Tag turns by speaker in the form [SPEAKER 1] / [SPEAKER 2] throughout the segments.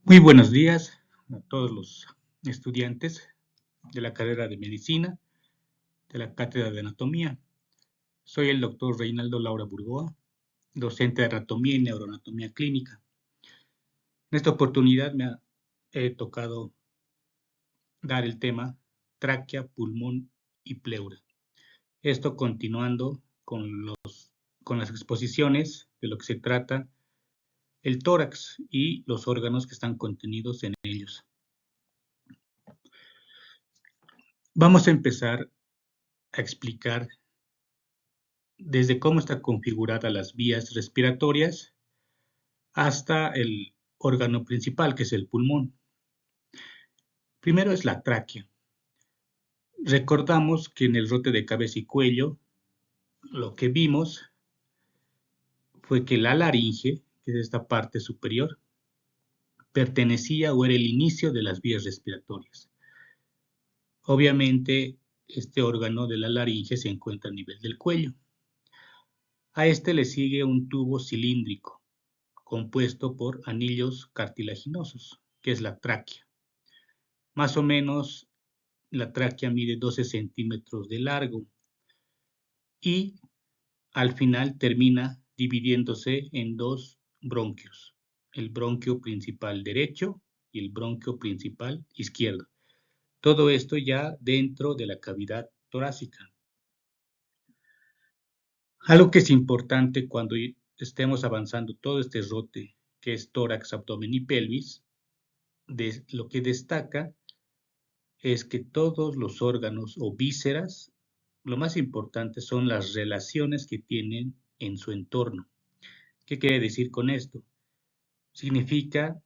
[SPEAKER 1] Muy buenos días a todos los estudiantes de la carrera de medicina, de la cátedra de anatomía. Soy el doctor Reinaldo Laura Burgoa, docente de anatomía y neuroanatomía clínica. En esta oportunidad me he tocado dar el tema tráquea, pulmón y pleura. Esto continuando con las exposiciones de lo que se trata el tórax y los órganos que están contenidos en ellos. Vamos a empezar a explicar desde cómo está configurada las vías respiratorias hasta el órgano principal, que es el pulmón. Primero es la tráquea. Recordamos que en el rote de cabeza y cuello, lo que vimos fue que la laringe, que es esta parte superior, pertenecía o era el inicio de las vías respiratorias. Obviamente, este órgano de la laringe se encuentra a nivel del cuello. A este le sigue un tubo cilíndrico, compuesto por anillos cartilaginosos, que es la tráquea. Más o menos la tráquea mide 12 centímetros de largo y al final termina dividiéndose en dos bronquios, el bronquio principal derecho y el bronquio principal izquierdo. Todo esto ya dentro de la cavidad torácica. Algo que es importante cuando estemos avanzando todo este rote, que es tórax, abdomen y pelvis, lo que destaca es que todos los órganos o vísceras, lo más importante son las relaciones que tienen en su entorno. ¿Qué quiere decir con esto? Significa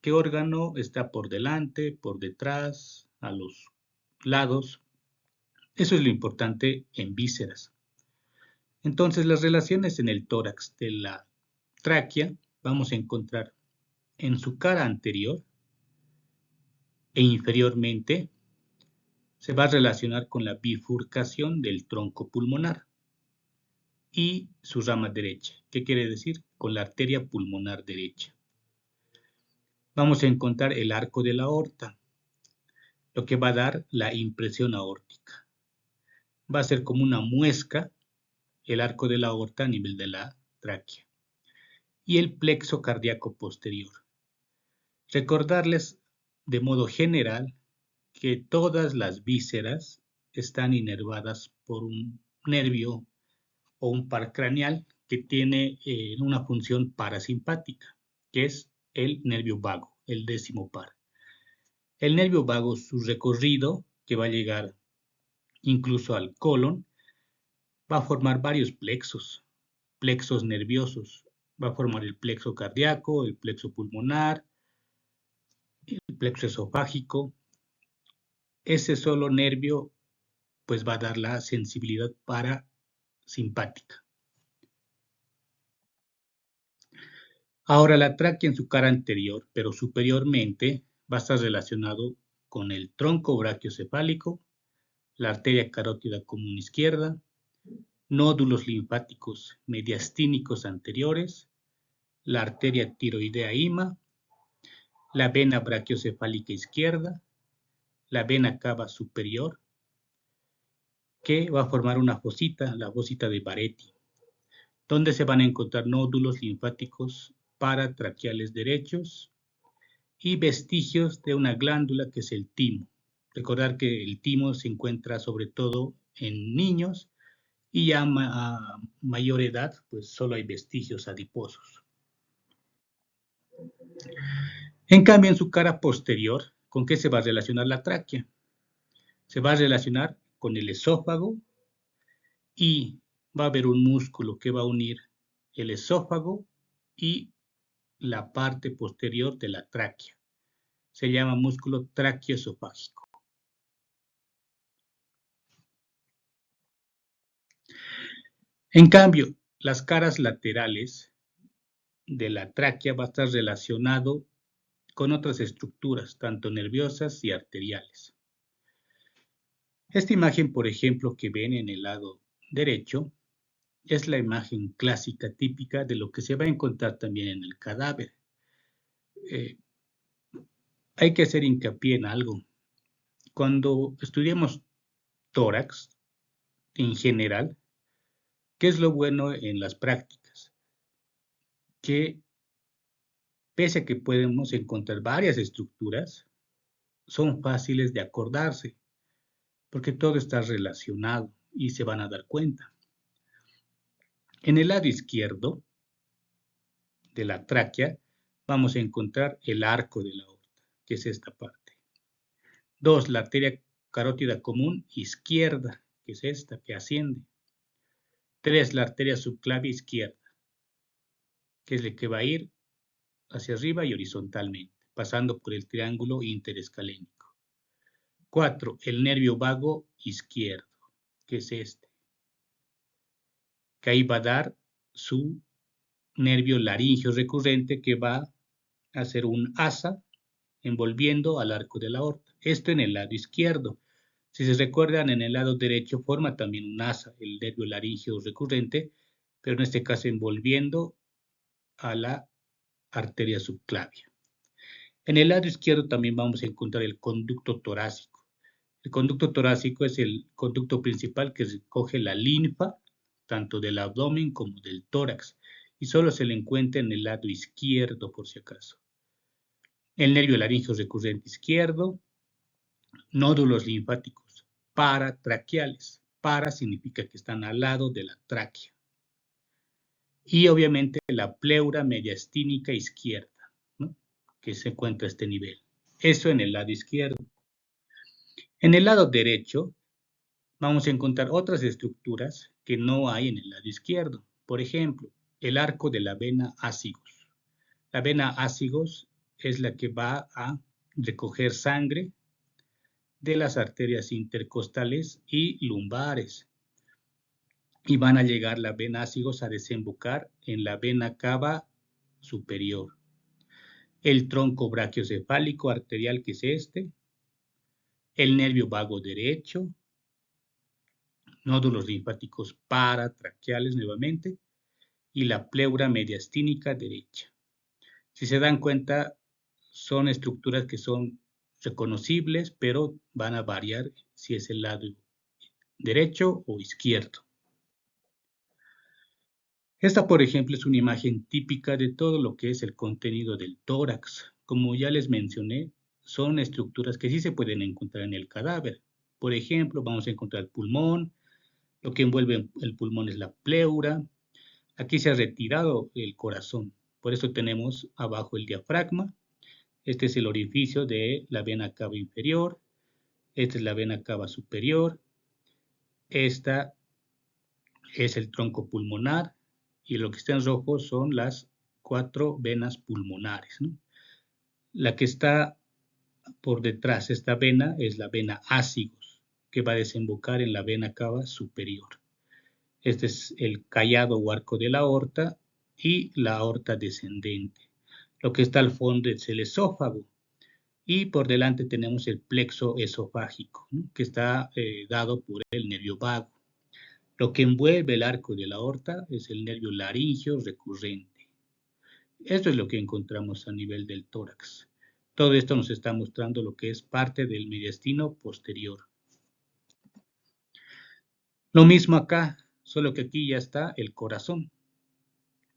[SPEAKER 1] qué órgano está por delante, por detrás, a los lados. Eso es lo importante en vísceras. Entonces, las relaciones en el tórax de la tráquea vamos a encontrar en su cara anterior e inferiormente se va a relacionar con la bifurcación del tronco pulmonar y su rama derecha. ¿Qué quiere decir? Con la arteria pulmonar derecha. Vamos a encontrar el arco de la aorta, lo que va a dar la impresión aórtica. Va a ser como una muesca el arco de la aorta a nivel de la tráquea. Y el plexo cardíaco posterior. Recordarles de modo general que todas las vísceras están inervadas por un nervio o un par craneal que tiene una función parasimpática, que es el nervio vago, el 10º par. El nervio vago, su recorrido, que va a llegar incluso al colon, va a formar varios plexos nerviosos. Va a formar el plexo cardíaco, el plexo pulmonar, el plexo esofágico. Ese solo nervio pues va a dar la sensibilidad parasimpática. Ahora la tráquea en su cara anterior, pero superiormente, va a estar relacionado con el tronco brachiocefálico, la arteria carótida común izquierda, nódulos linfáticos mediastínicos anteriores, la arteria tiroidea ima, la vena brachiocefálica izquierda, la vena cava superior, que va a formar una fosita, la fosita de Barretti, donde se van a encontrar nódulos linfáticos paratraqueales derechos y vestigios de una glándula que es el timo. Recordar que el timo se encuentra sobre todo en niños y ya a mayor edad pues solo hay vestigios adiposos. En cambio, en su cara posterior, ¿con qué se va a relacionar la tráquea? Se va a relacionar con el esófago y va a haber un músculo que va a unir el esófago y la parte posterior de la tráquea. Se llama músculo traqueoesofágico. En cambio, las caras laterales de la tráquea va a estar relacionado con otras estructuras, tanto nerviosas y arteriales. Esta imagen, por ejemplo, que ven en el lado derecho, es la imagen clásica típica de lo que se va a encontrar también en el cadáver. eh, hay que hacer hincapié en algo. Cuando estudiamos tórax, en general, ¿qué es lo bueno en las prácticas? Que pese a que podemos encontrar varias estructuras, son fáciles de acordarse, porque todo está relacionado y se van a dar cuenta. En el lado izquierdo de la tráquea vamos a encontrar el arco de la aorta, que es esta parte. 2, la arteria carótida común izquierda, que es esta, que asciende. 3, la arteria subclavia izquierda, que es la que va a ir hacia arriba y horizontalmente, pasando por el triángulo interescalénico. 4, el nervio vago izquierdo, que es este, que ahí va a dar su nervio laríngeo recurrente que va a hacer un asa envolviendo al arco de la aorta. Esto en el lado izquierdo. Si se recuerdan, en el lado derecho forma también un asa, el nervio laríngeo recurrente, pero en este caso envolviendo a la arteria subclavia. En el lado izquierdo también vamos a encontrar el conducto torácico. El conducto torácico es el conducto principal que recoge la linfa, tanto del abdomen como del tórax, y solo se le encuentra en el lado izquierdo, por si acaso. El nervio laríngeo recurrente izquierdo, nódulos linfáticos paratraqueales. Para significa que están al lado de la tráquea. Y obviamente la pleura mediastínica izquierda, ¿no?, que se encuentra a este nivel. Eso en el lado izquierdo. En el lado derecho vamos a encontrar otras estructuras que no hay en el lado izquierdo. Por ejemplo, el arco de la vena ácigos. La vena ácigos es la que va a recoger sangre de las arterias intercostales y lumbares. Y van a llegar la vena ácigos a desembocar en la vena cava superior. El tronco brachiocefálico arterial, que es este. El nervio vago derecho. Nódulos linfáticos paratraqueales nuevamente. Y la pleura mediastínica derecha. Si se dan cuenta, son estructuras que son reconocibles, pero van a variar si es el lado derecho o izquierdo. Esta, por ejemplo, es una imagen típica de todo lo que es el contenido del tórax. Como ya les mencioné, son estructuras que sí se pueden encontrar en el cadáver. Por ejemplo, vamos a encontrar el pulmón, lo que envuelve el pulmón es la pleura. Aquí se ha retirado el corazón, por eso tenemos abajo el diafragma. Este es el orificio de la vena cava inferior. Esta es la vena cava superior. Esta es el tronco pulmonar. Y lo que está en rojo son las 4 venas pulmonares, ¿no? La que está por detrás, esta vena, es la vena ácigos, que va a desembocar en la vena cava superior. Este es el callado o arco de la aorta y la aorta descendente. Lo que está al fondo es el esófago. Y por delante tenemos el plexo esofágico, ¿no?, que está dado por el nervio vago. Lo que envuelve el arco de la aorta es el nervio laríngeo recurrente. Esto es lo que encontramos a nivel del tórax. Todo esto nos está mostrando lo que es parte del mediastino posterior. Lo mismo acá, solo que aquí ya está el corazón.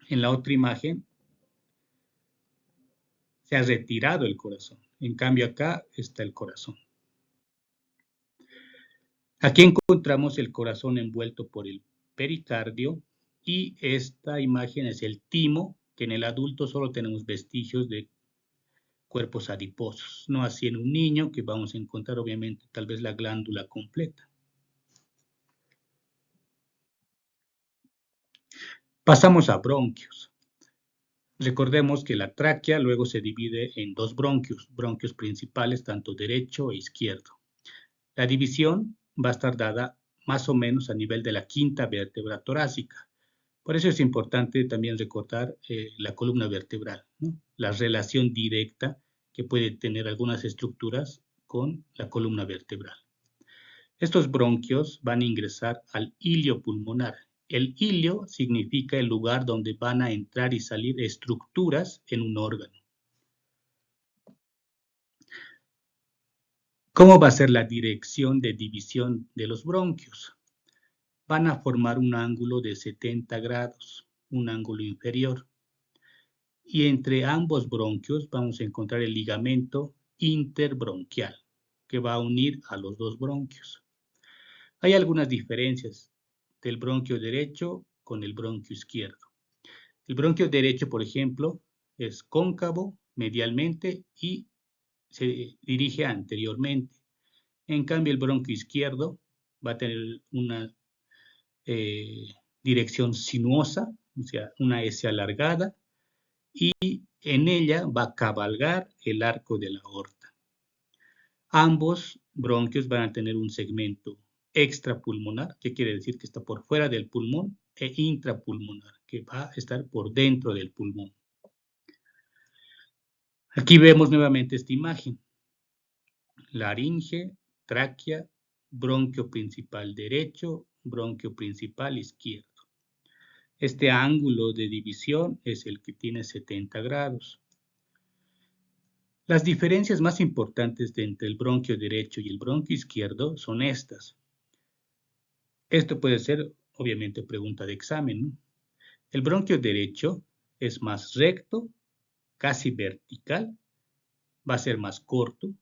[SPEAKER 1] En la otra imagen se ha retirado el corazón. En cambio acá está el corazón. Aquí encontramos el corazón envuelto por el pericardio y esta imagen es el timo, que en el adulto solo tenemos vestigios de cuerpos adiposos, no así en un niño, que vamos a encontrar obviamente tal vez la glándula completa. Pasamos a bronquios. Recordemos que la tráquea luego se divide en dos bronquios, bronquios principales tanto derecho e izquierdo. La división va a estar dada más o menos a nivel de la quinta vértebra torácica. Por eso es importante también recordar la columna vertebral, ¿no?, la relación directa que puede tener algunas estructuras con la columna vertebral. Estos bronquios van a ingresar al hilio pulmonar. El hilio significa el lugar donde van a entrar y salir estructuras en un órgano. ¿Cómo va a ser la dirección de división de los bronquios? Van a formar un ángulo de 70 grados, un ángulo inferior. Y entre ambos bronquios vamos a encontrar el ligamento interbronquial, que va a unir a los dos bronquios. Hay algunas diferencias del bronquio derecho con el bronquio izquierdo. El bronquio derecho, por ejemplo, es cóncavo medialmente y se dirige anteriormente. En cambio, el bronquio izquierdo va a tener una dirección sinuosa, o sea, una S alargada, y en ella va a cabalgar el arco de la aorta. Ambos bronquios van a tener un segmento extrapulmonar, que quiere decir que está por fuera del pulmón, e intrapulmonar, que va a estar por dentro del pulmón. Aquí vemos nuevamente esta imagen. Laringe, tráquea, bronquio principal derecho, bronquio principal izquierdo. Este ángulo de división es el que tiene 70 grados. Las diferencias más importantes entre el bronquio derecho y el bronquio izquierdo son estas. Esto puede ser, obviamente, pregunta de examen, ¿no? El bronquio derecho es más recto, casi vertical, va a ser más corto,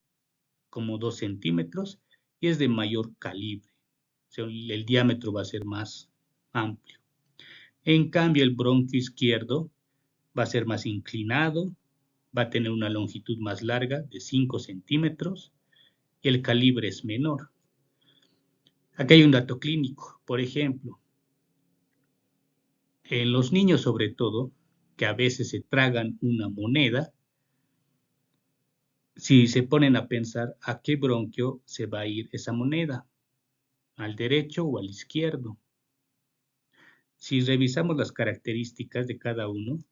[SPEAKER 1] como 2 centímetros, y es de mayor calibre. O sea, el diámetro va a ser más amplio. En cambio, el bronquio izquierdo va a ser más inclinado, va a tener una longitud más larga de 5 centímetros y el calibre es menor. Aquí hay un dato clínico. Por ejemplo, en los niños sobre todo, que a veces se tragan una moneda, si se ponen a pensar a qué bronquio se va a ir esa moneda, al derecho o al izquierdo. Si revisamos las características de cada uno,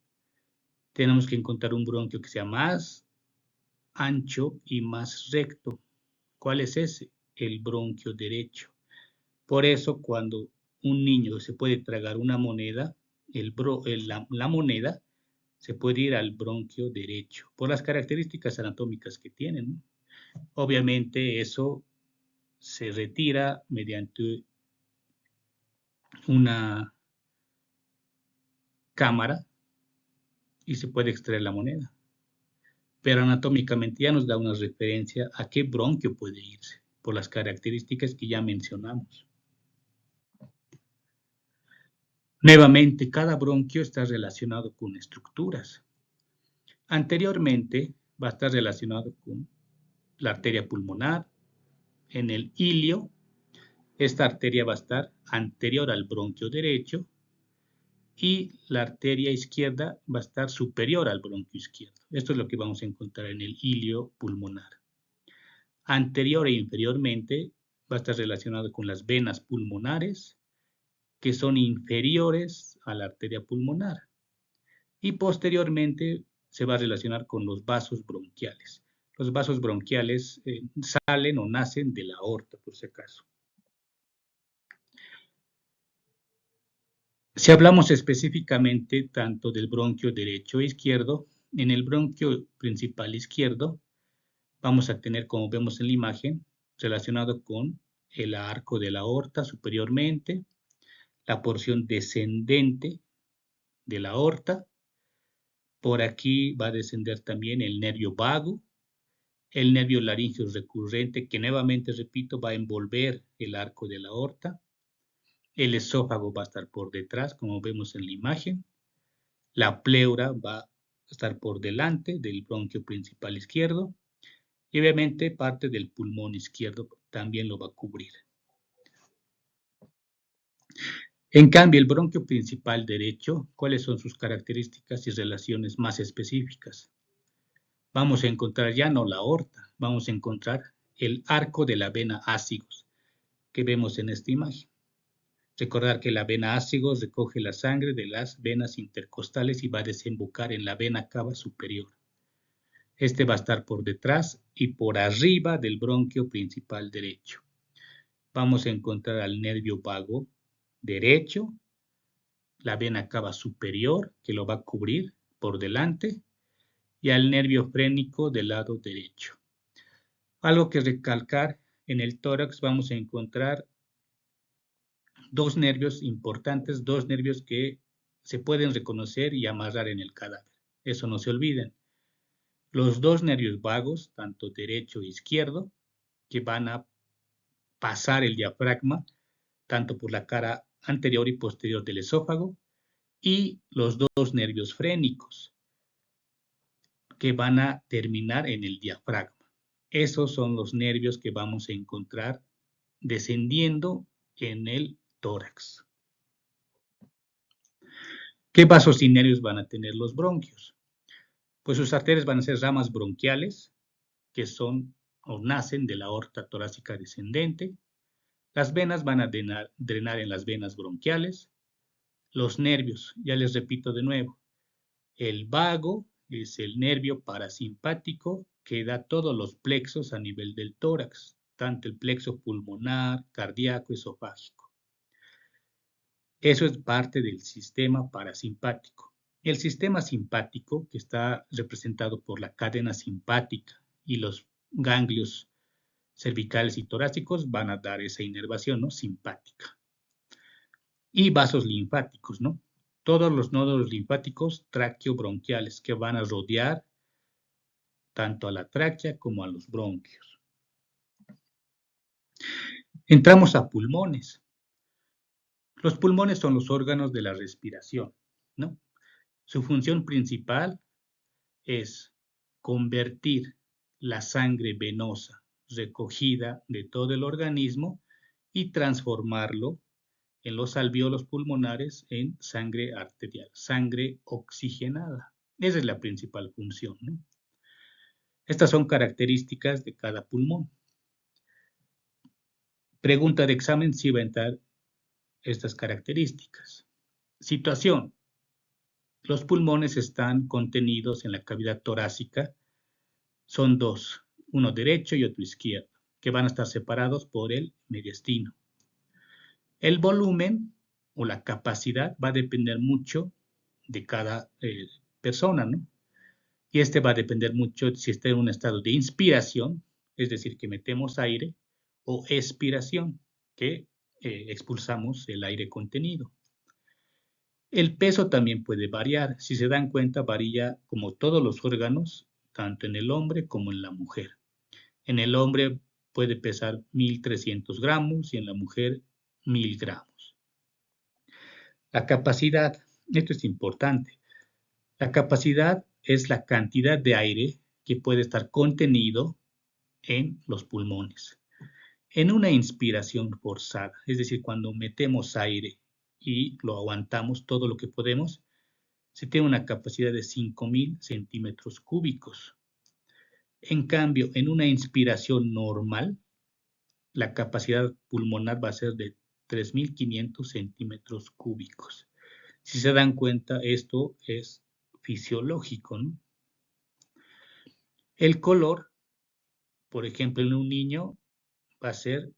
[SPEAKER 1] tenemos que encontrar un bronquio que sea más ancho y más recto. ¿Cuál es ese? El bronquio derecho. Por eso, cuando un niño se puede tragar una moneda, la moneda se puede ir al bronquio derecho, por las características anatómicas que tienen, ¿no? Obviamente eso se retira mediante una cámara y se puede extraer la moneda. Pero anatómicamente ya nos da una referencia a qué bronquio puede irse, por las características que ya mencionamos. Nuevamente, cada bronquio está relacionado con estructuras. Anteriormente va a estar relacionado con la arteria pulmonar. En el ilio, esta arteria va a estar anterior al bronquio derecho y la arteria izquierda va a estar superior al bronquio izquierdo. Esto es lo que vamos a encontrar en el ilio pulmonar. Anterior e inferiormente va a estar relacionado con las venas pulmonares, que son inferiores a la arteria pulmonar. Y posteriormente se va a relacionar con los vasos bronquiales. Los vasos bronquiales salen o nacen de la aorta, por si acaso. Si hablamos específicamente tanto del bronquio derecho e izquierdo, en el bronquio principal izquierdo vamos a tener, como vemos en la imagen, relacionado con el arco de la aorta superiormente, la porción descendente de la aorta. Por aquí va a descender también el nervio vago, el nervio laríngeo recurrente, que nuevamente, repito, va a envolver el arco de la aorta. El esófago va a estar por detrás, como vemos en la imagen. La pleura va a estar por delante del bronquio principal izquierdo. Y obviamente parte del pulmón izquierdo también lo va a cubrir. En cambio, el bronquio principal derecho, ¿cuáles son sus características y relaciones más específicas? Vamos a encontrar ya no la aorta, vamos a encontrar el arco de la vena ácigos que vemos en esta imagen. Recordar que la vena ácigos recoge la sangre de las venas intercostales y va a desembocar en la vena cava superior. Este va a estar por detrás y por arriba del bronquio principal derecho. Vamos a encontrar al nervio vago derecho, la vena cava superior que lo va a cubrir por delante y al nervio frénico del lado derecho. Algo que recalcar, en el tórax vamos a encontrar dos nervios importantes, dos nervios que se pueden reconocer y amarrar en el cadáver. Eso no se olviden. Los dos nervios vagos, tanto derecho e izquierdo, que van a pasar el diafragma, tanto por la cara anterior y posterior del esófago, y los dos nervios frénicos, que van a terminar en el diafragma. Esos son los nervios que vamos a encontrar descendiendo en el tórax. ¿Qué vasos y nervios van a tener los bronquios? Pues sus arterias van a ser ramas bronquiales, que son o nacen de la aorta torácica descendente. Las venas van a drenar en las venas bronquiales. Los nervios, ya les repito de nuevo, el vago es el nervio parasimpático que da todos los plexos a nivel del tórax, tanto el plexo pulmonar, cardíaco, esofágico. Eso es parte del sistema parasimpático. El sistema simpático, que está representado por la cadena simpática y los ganglios cervicales y torácicos, van a dar esa inervación, ¿no?, simpática. Y vasos linfáticos, ¿no? Todos los nódulos linfáticos traqueobronquiales que van a rodear tanto a la tráquea como a los bronquios. Entramos a pulmones. Los pulmones son los órganos de la respiración, ¿no? Su función principal es convertir la sangre venosa recogida de todo el organismo y transformarlo en los alvéolos pulmonares en sangre arterial, sangre oxigenada. Esa es la principal función, ¿no? Estas son características de cada pulmón. Pregunta de examen si va a entrar estas características. Situación. Los pulmones están contenidos en la cavidad torácica. Son dos, uno derecho y otro izquierdo, que van a estar separados por el mediastino. El volumen o la capacidad va a depender mucho de cada persona, ¿no? Y este va a depender mucho si está en un estado de inspiración, es decir, que metemos aire, o expiración, que expulsamos el aire contenido. El peso también puede variar. Si se dan cuenta, varía como todos los órganos, tanto en el hombre como en la mujer. En el hombre puede pesar 1.300 gramos y en la mujer 1.000 gramos. La capacidad, esto es importante. La capacidad es la cantidad de aire que puede estar contenido en los pulmones. En una inspiración forzada, es decir, cuando metemos aire y lo aguantamos todo lo que podemos, se tiene una capacidad de 5.000 centímetros cúbicos. En cambio, en una inspiración normal, la capacidad pulmonar va a ser de 3.500 centímetros cúbicos. Si se dan cuenta, esto es fisiológico, ¿no? El color, por ejemplo, en un niño va a ser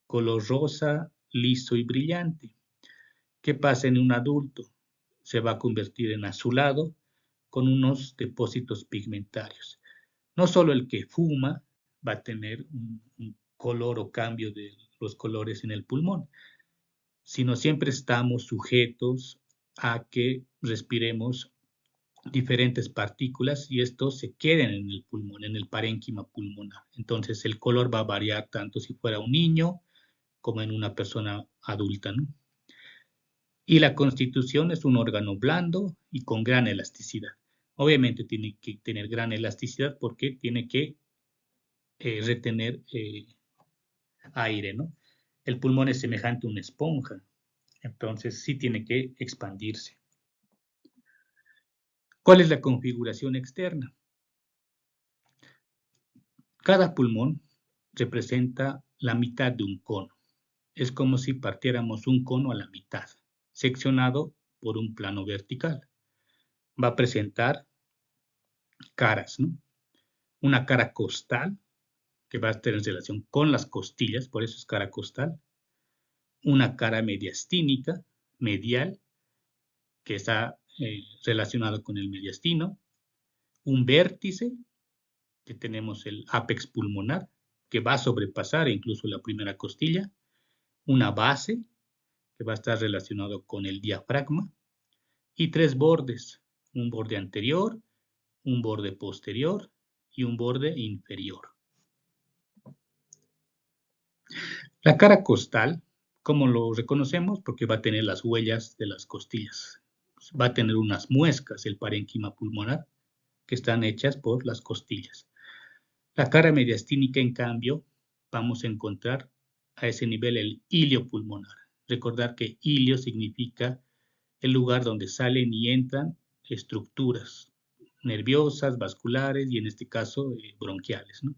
[SPEAKER 1] color rosa, liso y brillante. ¿Qué pasa en un adulto? Se va a convertir en azulado con unos depósitos pigmentarios. No solo el que fuma va a tener un color o cambio de los colores en el pulmón, sino siempre estamos sujetos a que respiremos diferentes partículas y estos se queden en el pulmón, en el parénquima pulmonar. Entonces el color va a variar tanto si fuera un niño como en una persona adulta, ¿no? Y la constitución es un órgano blando y con gran elasticidad. Obviamente tiene que tener gran elasticidad porque tiene que retener aire, ¿no? El pulmón es semejante a una esponja, entonces sí tiene que expandirse. ¿Cuál es la configuración externa? Cada pulmón representa la mitad de un cono. Es como si partiéramos un cono a la mitad, seccionado por un plano vertical. Va a presentar caras, ¿no? Una cara costal, que va a estar en relación con las costillas, por eso es cara costal. Una cara mediastínica, medial, que está relacionado con el mediastino. Un vértice, que tenemos el ápex pulmonar, que va a sobrepasar incluso la primera costilla, una base, que va a estar relacionado con el diafragma, y 3 bordes, un borde anterior, un borde posterior y un borde inferior. La cara costal, ¿cómo lo reconocemos? Porque va a tener las huellas de las costillas. Va a tener unas muescas, el parénquima pulmonar, que están hechas por las costillas. La cara mediastínica, en cambio, vamos a encontrar a ese nivel el hilio pulmonar. Recordar que hilio significa el lugar donde salen y entran estructuras nerviosas, vasculares y en este caso bronquiales, ¿no?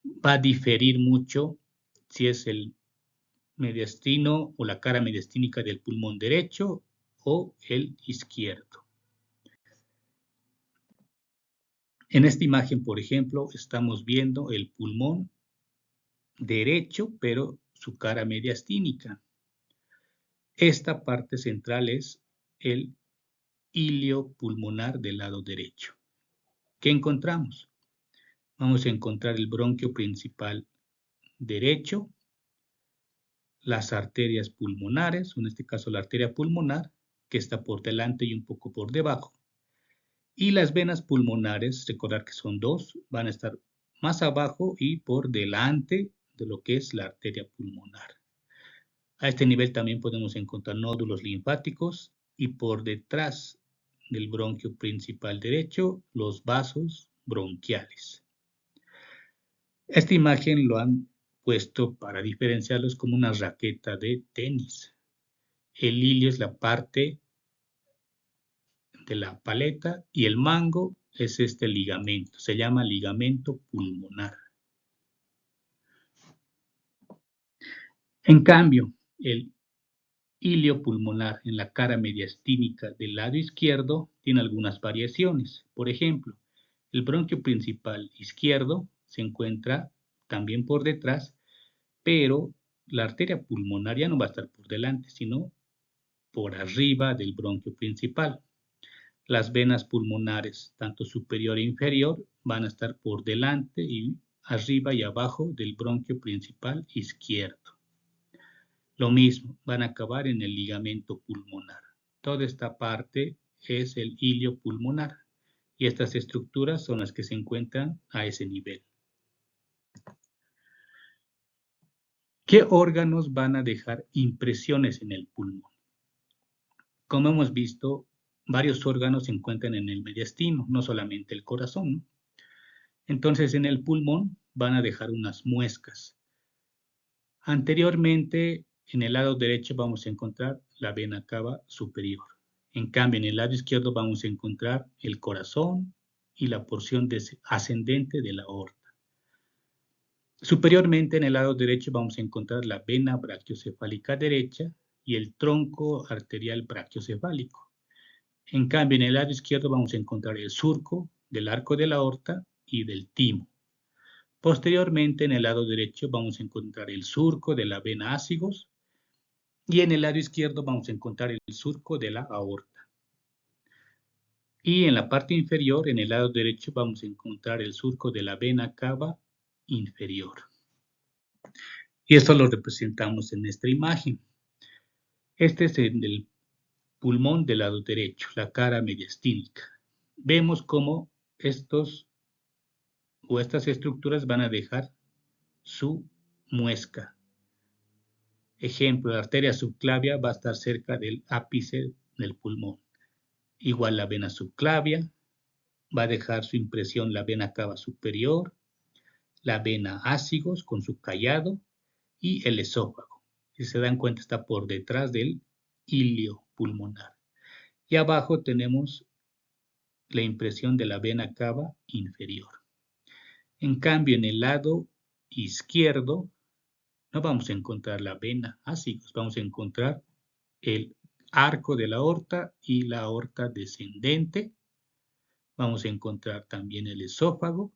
[SPEAKER 1] Va a diferir mucho si es el mediastino o la cara mediastínica del pulmón derecho o el izquierdo. En esta imagen, por ejemplo, estamos viendo el pulmón derecho, pero su cara mediastínica. Esta parte central es el hilio pulmonar del lado derecho. ¿Qué encontramos? Vamos a encontrar el bronquio principal derecho, las arterias pulmonares, en este caso la arteria pulmonar, que está por delante y un poco por debajo. Y las venas pulmonares, recordar que son dos, van a estar más abajo y por delante de lo que es la arteria pulmonar. A este nivel también podemos encontrar nódulos linfáticos y por detrás del bronquio principal derecho, los vasos bronquiales. Esta imagen lo han puesto para diferenciarlos como una raqueta de tenis. El hilio es la parte de la paleta y el mango es este ligamento, se llama ligamento pulmonar. En cambio, el hilio pulmonar en la cara mediastínica del lado izquierdo tiene algunas variaciones. Por ejemplo, el bronquio principal izquierdo se encuentra también por detrás, pero la arteria pulmonar ya no va a estar por delante, sino por arriba del bronquio principal. Las venas pulmonares, tanto superior e inferior, van a estar por delante y arriba y abajo del bronquio principal izquierdo. Lo mismo, van a acabar en el ligamento pulmonar. Toda esta parte es el hilio pulmonar y estas estructuras son las que se encuentran a ese nivel. ¿Qué órganos van a dejar impresiones en el pulmón? Como hemos visto, varios órganos se encuentran en el mediastino, no solamente el corazón, ¿no? Entonces, en el pulmón van a dejar unas muescas. Anteriormente, en el lado derecho vamos a encontrar la vena cava superior. En cambio, en el lado izquierdo vamos a encontrar el corazón y la porción ascendente de la aorta. Superiormente, en el lado derecho vamos a encontrar la vena brachiocefálica derecha y el tronco arterial brachiocefálico. En cambio, en el lado izquierdo vamos a encontrar el surco del arco de la aorta y del timo. Posteriormente, en el lado derecho vamos a encontrar el surco de la vena ácigos y en el lado izquierdo vamos a encontrar el surco de la aorta. Y en la parte inferior, en el lado derecho, vamos a encontrar el surco de la vena cava inferior. Y esto lo representamos en esta imagen. Este es el pulmón del lado derecho, la cara mediastínica. Vemos cómo estas estructuras van a dejar su muesca. Ejemplo, la arteria subclavia va a estar cerca del ápice del pulmón. Igual la vena subclavia, va a dejar su impresión la vena cava superior, la vena ácigos con su callado y el esófago. Si se dan cuenta, está por detrás del hilio pulmonar. Y abajo tenemos la impresión de la vena cava inferior. En cambio, en el lado izquierdo no vamos a encontrar la vena ácigos, vamos a encontrar el arco de la aorta y la aorta descendente. Vamos a encontrar también el esófago,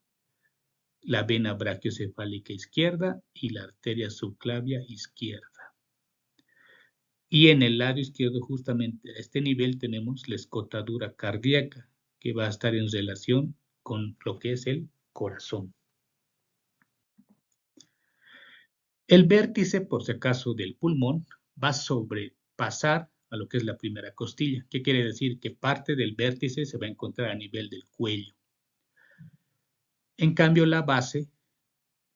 [SPEAKER 1] la vena brachiocefálica izquierda y la arteria subclavia izquierda. Y en el lado izquierdo, justamente a este nivel, tenemos la escotadura cardíaca, que va a estar en relación con lo que es el corazón. El vértice, por si acaso, del pulmón va a sobrepasar a lo que es la primera costilla. ¿Qué quiere decir? Que parte del vértice se va a encontrar a nivel del cuello. En cambio, la base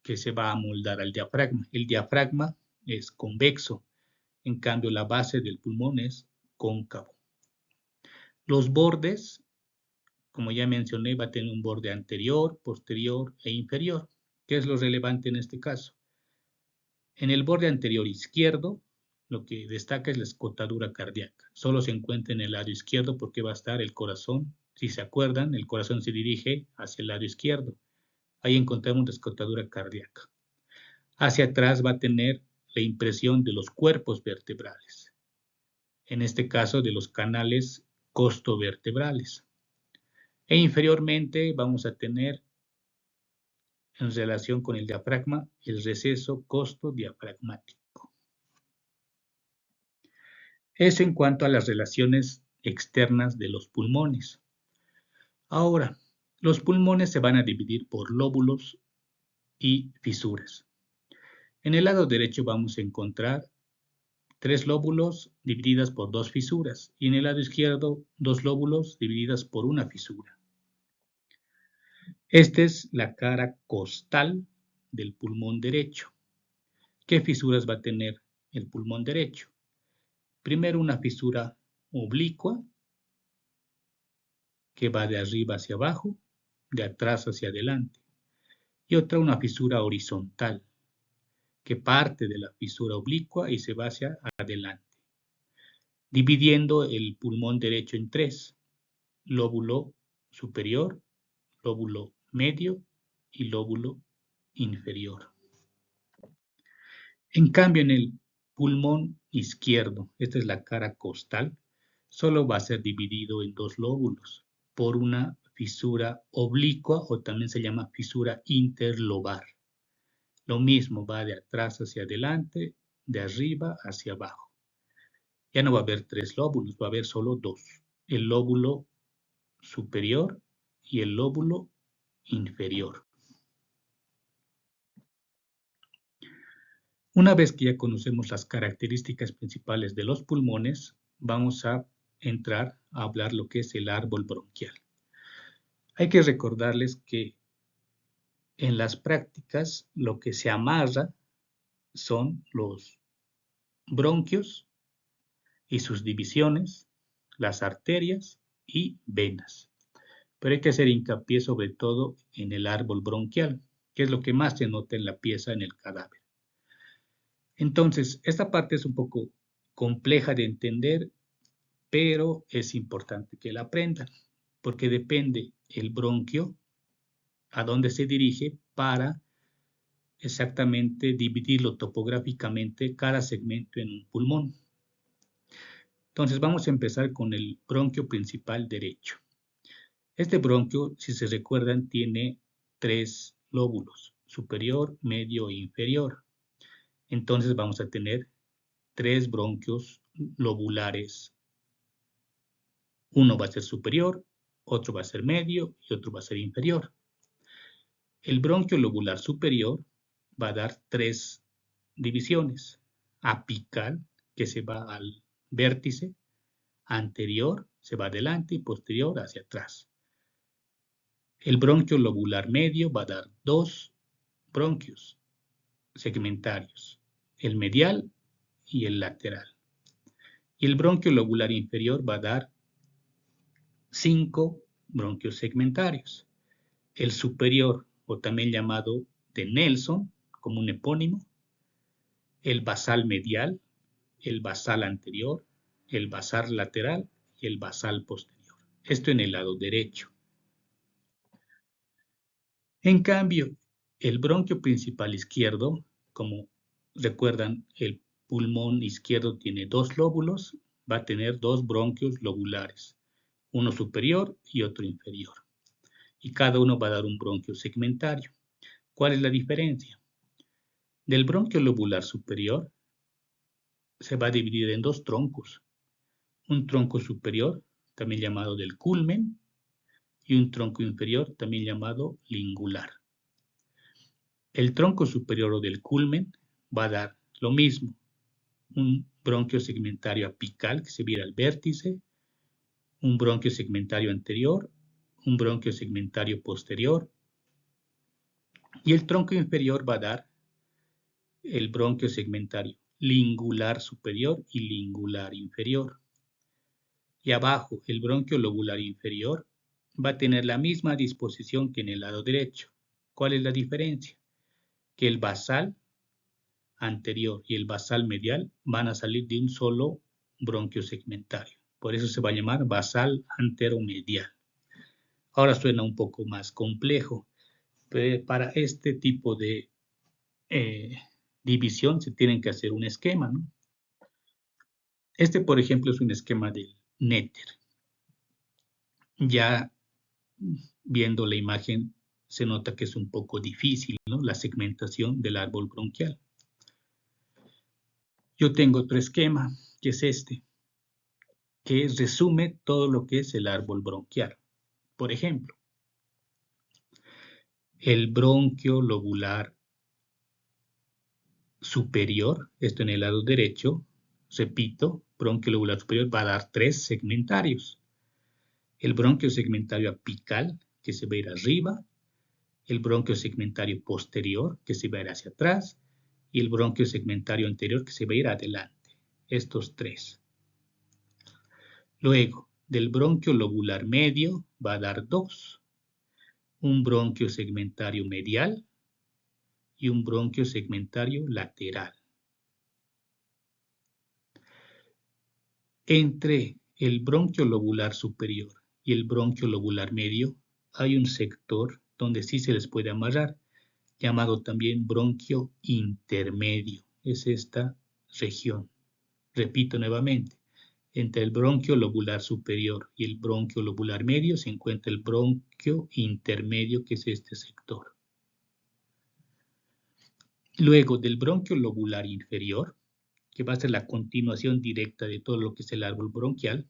[SPEAKER 1] que se va a moldar al diafragma. El diafragma es convexo, en cambio la base del pulmón es cóncavo. Los bordes, como ya mencioné, va a tener un borde anterior, posterior e inferior. ¿Qué es lo relevante en este caso? En el borde anterior izquierdo, lo que destaca es la escotadura cardíaca. Solo se encuentra en el lado izquierdo porque va a estar el corazón. Si se acuerdan, el corazón se dirige hacia el lado izquierdo. Ahí encontramos la escotadura cardíaca. Hacia atrás va a tener la impresión de los cuerpos vertebrales, en este caso de los canales costovertebrales. E inferiormente vamos a tener, en relación con el diafragma, el receso costodiafragmático. Eso en cuanto a las relaciones externas de los pulmones. Ahora, los pulmones se van a dividir por lóbulos y fisuras. En el lado derecho vamos a encontrar 3 lóbulos divididas por 2 fisuras y en el lado izquierdo 2 lóbulos divididas por una fisura. Esta es la cara costal del pulmón derecho. ¿Qué fisuras va a tener el pulmón derecho? Primero una fisura oblicua que va de arriba hacia abajo, de atrás hacia adelante, y otra una fisura horizontal que parte de la fisura oblicua y se va hacia adelante, dividiendo el pulmón derecho en 3, lóbulo superior, lóbulo medio y lóbulo inferior. En cambio, en el pulmón izquierdo, esta es la cara costal, solo va a ser dividido en 2 lóbulos por una fisura oblicua o también se llama fisura interlobar. Lo mismo va de atrás hacia adelante, de arriba hacia abajo. Ya no va a haber 3 lóbulos, va a haber solo 2. El lóbulo superior y el lóbulo inferior. Una vez que ya conocemos las características principales de los pulmones, vamos a entrar a hablar lo que es el árbol bronquial. Hay que recordarles que en las prácticas lo que se amarra son los bronquios y sus divisiones, las arterias y venas. Pero hay que hacer hincapié sobre todo en el árbol bronquial, que es lo que más se nota en la pieza en el cadáver. Entonces, esta parte es un poco compleja de entender, pero es importante que la aprendan, porque depende el bronquio a dónde se dirige para exactamente dividirlo topográficamente cada segmento en un pulmón. Entonces vamos a empezar con el bronquio principal derecho. Este bronquio, si se recuerdan, tiene 3 lóbulos, superior, medio e inferior. Entonces vamos a tener 3 bronquios lobulares. Uno va a ser superior, otro va a ser medio y otro va a ser inferior. El bronquio lobular superior va a dar 3 divisiones. Apical, que se va al vértice, anterior, se va adelante y posterior hacia atrás. El bronquio lobular medio va a dar 2 bronquios segmentarios, el medial y el lateral. Y el bronquio lobular inferior va a dar 5 bronquios segmentarios. El superior, o también llamado de Nelson, como un epónimo, el basal medial, el basal anterior, el basal lateral y el basal posterior. Esto en el lado derecho. En cambio, el bronquio principal izquierdo, como recuerdan, el pulmón izquierdo tiene 2 lóbulos, va a tener 2 bronquios lobulares, uno superior y otro inferior. Y cada uno va a dar un bronquio segmentario. ¿Cuál es la diferencia? Del bronquio lobular superior se va a dividir en 2 troncos. Un tronco superior, también llamado del culmen, y un tronco inferior también llamado lingular. El tronco superior o del culmen va a dar lo mismo, un bronquio segmentario apical que se viera al vértice, un bronquio segmentario anterior, un bronquio segmentario posterior, y el tronco inferior va a dar el bronquio segmentario lingular superior y lingular inferior. Y abajo, el bronquio lobular inferior va a tener la misma disposición que en el lado derecho. ¿Cuál es la diferencia? Que el basal anterior y el basal medial van a salir de un solo bronquio segmentario. Por eso se va a llamar basal anteromedial. Ahora suena un poco más complejo. Pero para este tipo de división se tienen que hacer un esquema, ¿no? Este, por ejemplo, es un esquema del Netter. Ya viendo la imagen se nota que es un poco difícil, ¿no? La segmentación del árbol bronquial. Yo tengo otro esquema, que es este, que resume todo lo que es el árbol bronquial. Por ejemplo, el bronquio lobular superior, esto en el lado derecho, repito, bronquio lobular superior va a dar 3 segmentarios. El bronquio segmentario apical, que se va a ir arriba, el bronquio segmentario posterior, que se va a ir hacia atrás, y el bronquio segmentario anterior, que se va a ir adelante. Estos 3. Luego, del bronquio lobular medio va a dar 2. Un bronquio segmentario medial y un bronquio segmentario lateral. Entre el bronquio lobular superior y el bronquio lobular medio hay un sector donde sí se les puede amarrar, llamado también bronquio intermedio. Es esta región. Repito nuevamente, entre el bronquio lobular superior y el bronquio lobular medio se encuentra el bronquio intermedio, que es este sector. Luego del bronquio lobular inferior, que va a ser la continuación directa de todo lo que es el árbol bronquial,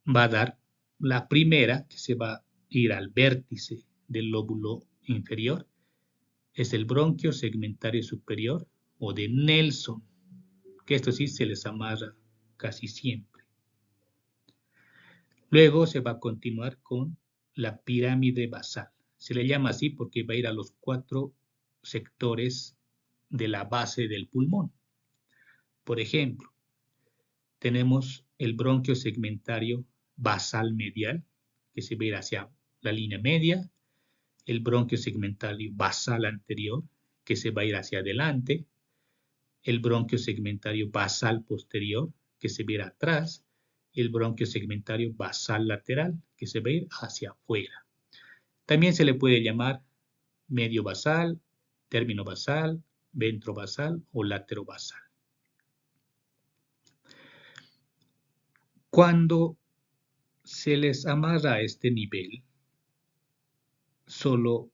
[SPEAKER 1] va a dar la primera, que se va a ir al vértice del lóbulo inferior, es el bronquio segmentario superior o de Nelson, que esto sí se les amarra casi siempre. Luego se va a continuar con la pirámide basal. Se le llama así porque va a ir a los 4 sectores de la base del pulmón. Por ejemplo, tenemos el bronquio segmentario basal medial, que se va a ir hacia la línea media, el bronquio segmentario basal anterior, que se va a ir hacia adelante, el bronquio segmentario basal posterior, que se va a ir atrás, y el bronquio segmentario basal lateral, que se va a ir hacia afuera. También se le puede llamar medio basal, término basal, ventro basal o látero basal. Cuando se les amarra a este nivel, solo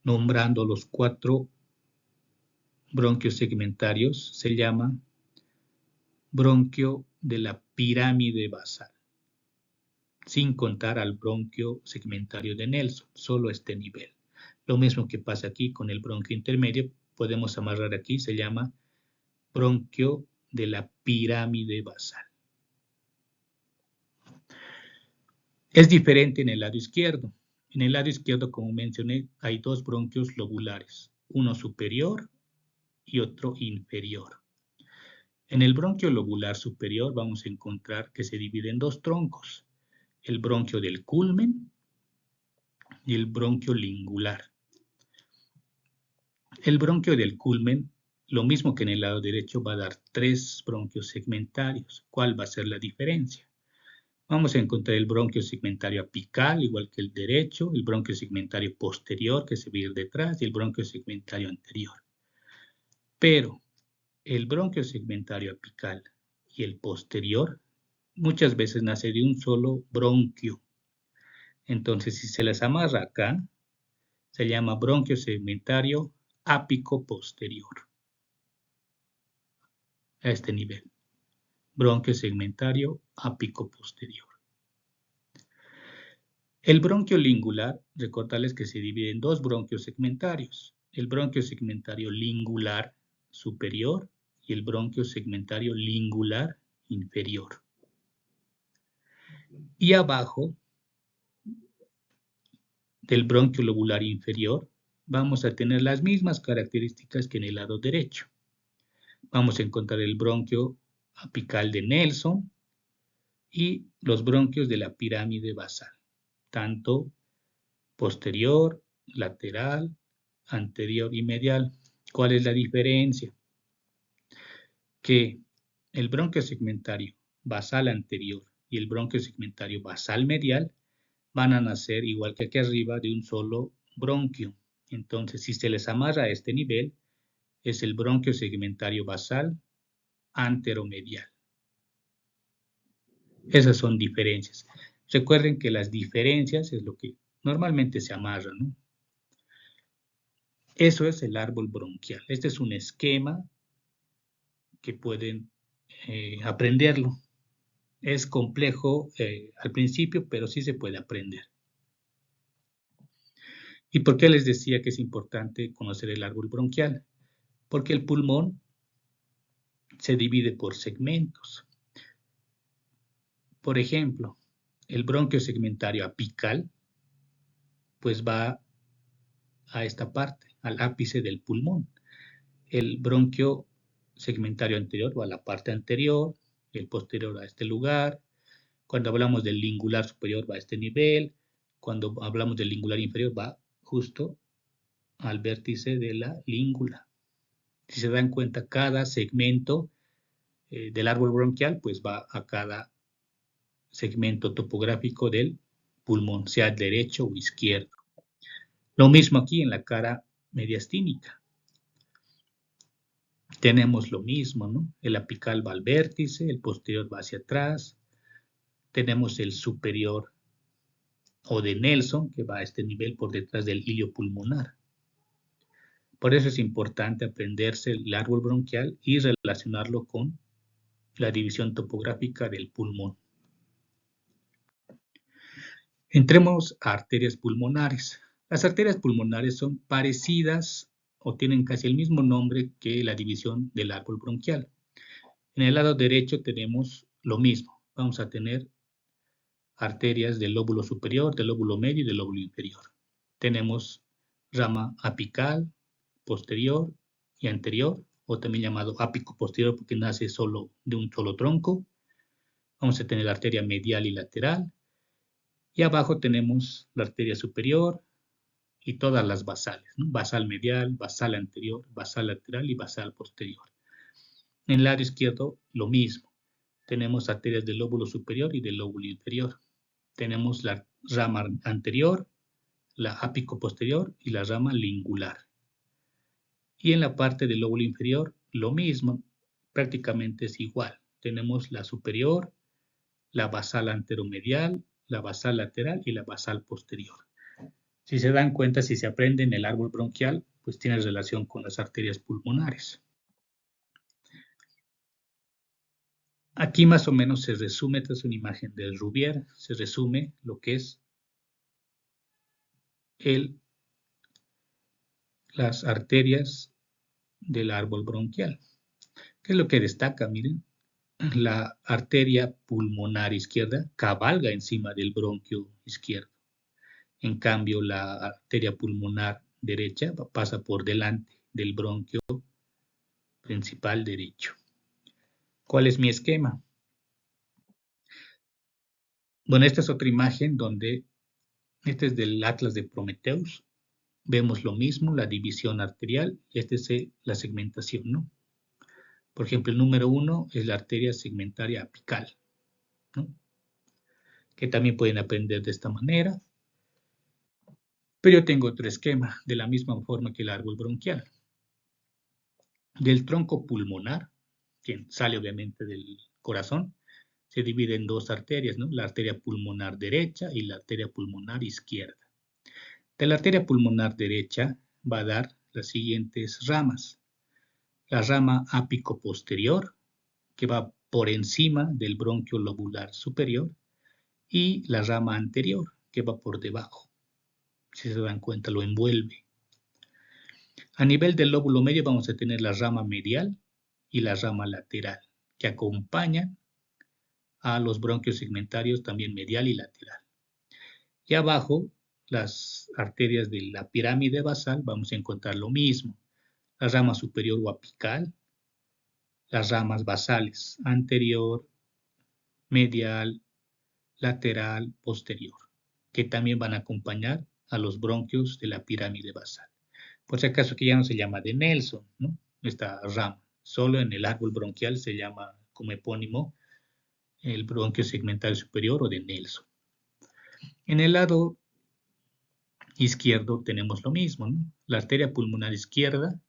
[SPEAKER 1] nombrando los 4 bronquios segmentarios, se llama bronquio de la pirámide basal, sin contar al bronquio segmentario de Nelson, solo este nivel. Lo mismo que pasa aquí con el bronquio intermedio, podemos amarrar aquí, se llama bronquio de la pirámide basal. Es diferente en el lado izquierdo. En el lado izquierdo, como mencioné, hay 2 bronquios lobulares, uno superior y otro inferior. En el bronquio lobular superior vamos a encontrar que se divide en 2 troncos, el bronquio del culmen y el bronquio lingular. El bronquio del culmen, lo mismo que en el lado derecho, va a dar 3 bronquios segmentarios. ¿Cuál va a ser la diferencia? Vamos a encontrar el bronquio segmentario apical, igual que el derecho, el bronquio segmentario posterior, que se va a ir detrás, y el bronquio segmentario anterior. Pero el bronquio segmentario apical y el posterior muchas veces nace de un solo bronquio. Entonces, si se les amarra acá, se llama bronquio segmentario ápico posterior. A este nivel. Bronquio segmentario ápico posterior. El bronquio lingular, recordarles que se divide en dos bronquios segmentarios. El bronquio segmentario lingular superior y el bronquio segmentario lingular inferior. Y abajo del bronquio lobular inferior vamos a tener las mismas características que en el lado derecho. Vamos a encontrar el bronquio apical de Nelson y los bronquios de la pirámide basal, tanto posterior, lateral, anterior y medial. ¿Cuál es la diferencia? Que el bronquio segmentario basal anterior y el bronquio segmentario basal medial van a nacer, igual que aquí arriba, de un solo bronquio. Entonces, si se les amarra a este nivel, es el bronquio segmentario basal anteromedial. Esas son diferencias. Recuerden que las diferencias es lo que normalmente se amarra, ¿no? Eso es el árbol bronquial. Este es un esquema que pueden aprenderlo. Es complejo al principio, pero sí se puede aprender. ¿Y por qué les decía que es importante conocer el árbol bronquial? Porque el pulmón se divide por segmentos. Por ejemplo, el bronquio segmentario apical, pues va a esta parte, al ápice del pulmón. El bronquio segmentario anterior va a la parte anterior, el posterior a este lugar. Cuando hablamos del lingular superior va a este nivel. Cuando hablamos del lingular inferior va justo al vértice de la língula. Si se dan cuenta, cada segmento del árbol bronquial pues va a cada segmento topográfico del pulmón, sea derecho o izquierdo. Lo mismo aquí en la cara mediastínica. Tenemos lo mismo, ¿no? El apical va al vértice, el posterior va hacia atrás. Tenemos el superior o de Nelson, que va a este nivel por detrás del hilio pulmonar. Por eso es importante aprenderse el árbol bronquial y relacionarlo con la división topográfica del pulmón. Entremos a arterias pulmonares. Las arterias pulmonares son parecidas o tienen casi el mismo nombre que la división del árbol bronquial. En el lado derecho tenemos lo mismo. Vamos a tener arterias del lóbulo superior, del lóbulo medio y del lóbulo inferior. Tenemos rama apical, posterior y anterior, o también llamado ápico posterior porque nace solo de un solo tronco. Vamos a tener la arteria medial y lateral. Y abajo tenemos la arteria superior y todas las basales, ¿no? Basal medial, basal anterior, basal lateral y basal posterior. En el lado izquierdo, lo mismo. Tenemos arterias del lóbulo superior y del lóbulo inferior. Tenemos la rama anterior, la ápico posterior y la rama lingular. Y en la parte del lóbulo inferior, lo mismo, prácticamente es igual. Tenemos la superior, la basal anteromedial, la basal lateral y la basal posterior. Si se dan cuenta, si se aprende en el árbol bronquial, pues tiene relación con las arterias pulmonares. Aquí más o menos se resume, esta es una imagen del Rouvier, se resume lo que es las arterias del árbol bronquial. ¿Qué es lo que destaca? Miren, la arteria pulmonar izquierda cabalga encima del bronquio izquierdo. En cambio, la arteria pulmonar derecha pasa por delante del bronquio principal derecho. ¿Cuál es mi esquema? Bueno, esta es otra imagen donde, este es del Atlas de Prometheus. Vemos lo mismo, la división arterial, y esta es la segmentación, ¿no? Por ejemplo, el número 1 es la arteria segmentaria apical, ¿no? Que también pueden aprender de esta manera. Pero yo tengo otro esquema, de la misma forma que el árbol bronquial. Del tronco pulmonar, que sale obviamente del corazón, se divide en dos arterias, ¿no? La arteria pulmonar derecha y la arteria pulmonar izquierda. De la arteria pulmonar derecha va a dar las siguientes ramas. La rama ápico posterior, que va por encima del bronquio lobular superior, y la rama anterior, que va por debajo. Si se dan cuenta, lo envuelve. A nivel del lóbulo medio vamos a tener la rama medial y la rama lateral, que acompañan a los bronquios segmentarios también medial y lateral. Y abajo, las arterias de la pirámide basal, vamos a encontrar lo mismo. La rama superior o apical, las ramas basales, anterior, medial, lateral, posterior, que también van a acompañar a los bronquios de la pirámide basal. Por si acaso que ya no se llama de Nelson, ¿no? Esta rama. Solo en el árbol bronquial se llama como epónimo el bronquio segmental superior o de Nelson. En el lado izquierdo tenemos lo mismo, ¿no? La arteria pulmonar izquierda